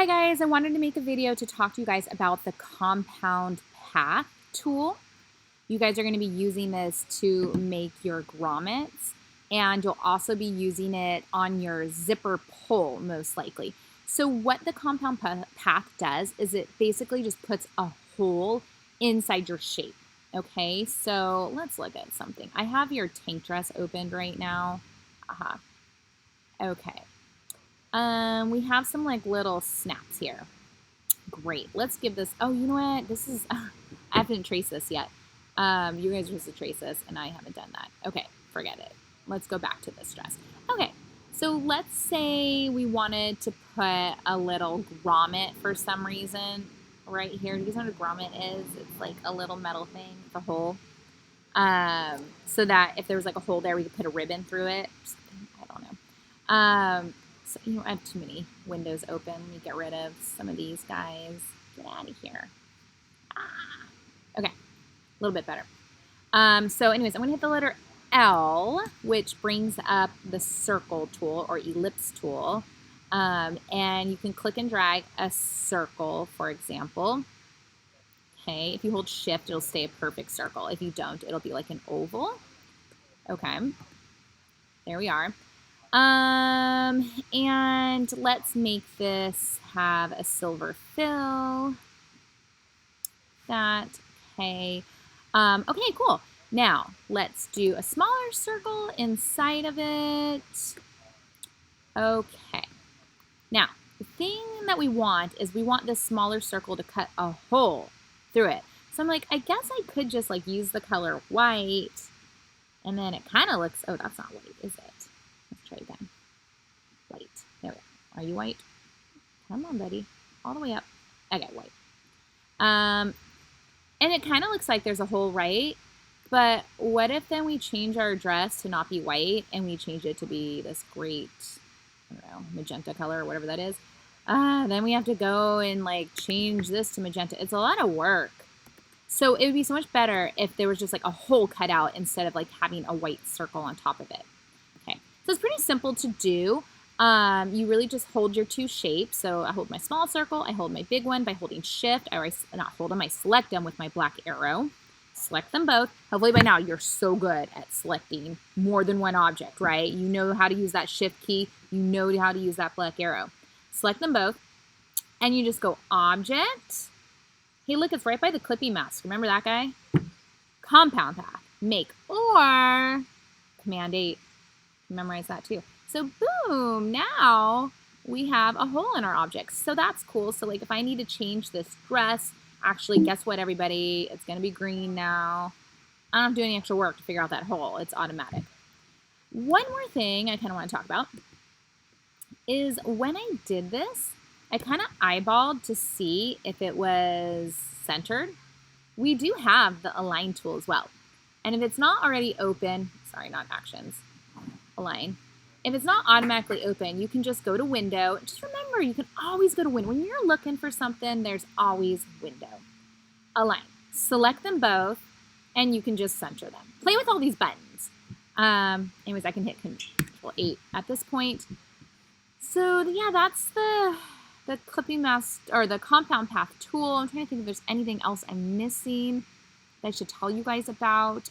Hi guys, I wanted to make a video to talk to you guys about the compound path tool. You guys are going to be using this to make your grommets, and you'll also be using it on your zipper pull most likely. So what the compound path does is it basically just puts a hole inside your shape. Okay, so let's look at something. I have your tank dress opened right now. Okay. We have some like little snaps here. Great. Let's give this, oh, you know what? This is, I haven't traced this yet. You guys are supposed to trace this, and I haven't done that. Okay, forget it. Let's go back to this dress. Okay, so let's say we wanted to put a little grommet for some reason right here. Do you guys know what a grommet is? It's like a little metal thing with a hole. So that if there was like a hole there, we could put a ribbon through it. I don't know. So, I have too many windows open. Let me get rid of some of these guys. Get out of here. Okay, a little bit better. So anyways, I'm going to hit the letter L, which brings up the circle tool or ellipse tool. And you can click and drag a circle, for example. Okay, if you hold shift, it'll stay a perfect circle. If you don't, it'll be like an oval. Okay, there we are. And let's make this have a silver fill. Okay, cool. Now, let's do a smaller circle inside of it. Okay. Now, the thing that we want is we want this smaller circle to cut a hole through it. So I'm like, I guess I could just like use the color white, and then it kind of looks, oh, that's not white, is it? Let's try again. White. There we go. Are you white? Come on, buddy. All the way up. Okay, white. And it kind of looks like there's a hole, right? But what if then we change our dress to not be white and we change it to be this great, I don't know, magenta color or whatever that is? Then we have to go and like change this to magenta. It's a lot of work. So it would be so much better if there was just like a hole cut out instead of like having a white circle on top of it. Okay, so it's pretty simple to do. You really just hold your two shapes. So I hold my small circle, I hold my big one by holding shift. I select them with my black arrow. Select them both. Hopefully by now you're so good at selecting more than one object, right? You know how to use that shift key. You know how to use that black arrow. Select them both, and you just go object. Hey, look, it's right by the clippy mouse. Remember that guy? Compound path, make, or Command 8. Memorize that too. So boom, now we have a hole in our object. So that's cool. So like if I need to change this dress, actually, guess what, everybody? It's going to be green now. I don't have to do any extra work to figure out that hole. It's automatic. One more thing I kind of want to talk about is when I did this, I kind of eyeballed to see if it was centered. We do have the align tool as well. And if it's not already open, sorry, not actions, align. If it's not automatically open, you can just go to window. Just remember, you can always go to window. When you're looking for something, there's always window. Align. Select them both, and you can just center them. Play with all these buttons. Anyways, I can hit Control 8 at this point. So yeah, that's the clipping mouse or the compound path tool. I'm trying to think if there's anything else I'm missing that I should tell you guys about.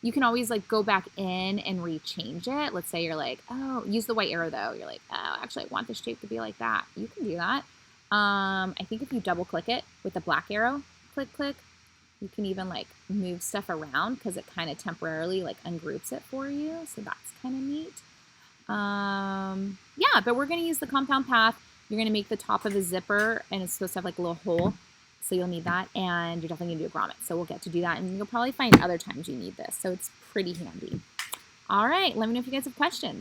You can always like go back in and rechange it. Let's say you're like, oh, use the white arrow though. You're like, oh, actually I want this shape to be like that. You can do that. I think if you double click it with the black arrow, click, click, you can even like move stuff around because it kind of temporarily like ungroups it for you. So that's kind of neat. Yeah, but we're going to use the compound path. You're going to make the top of a zipper, and it's supposed to have like a little hole. So you'll need that, and you're definitely going to do a grommet. So we'll get to do that, and you'll probably find other times you need this. So it's pretty handy. All right, let me know if you guys have questions.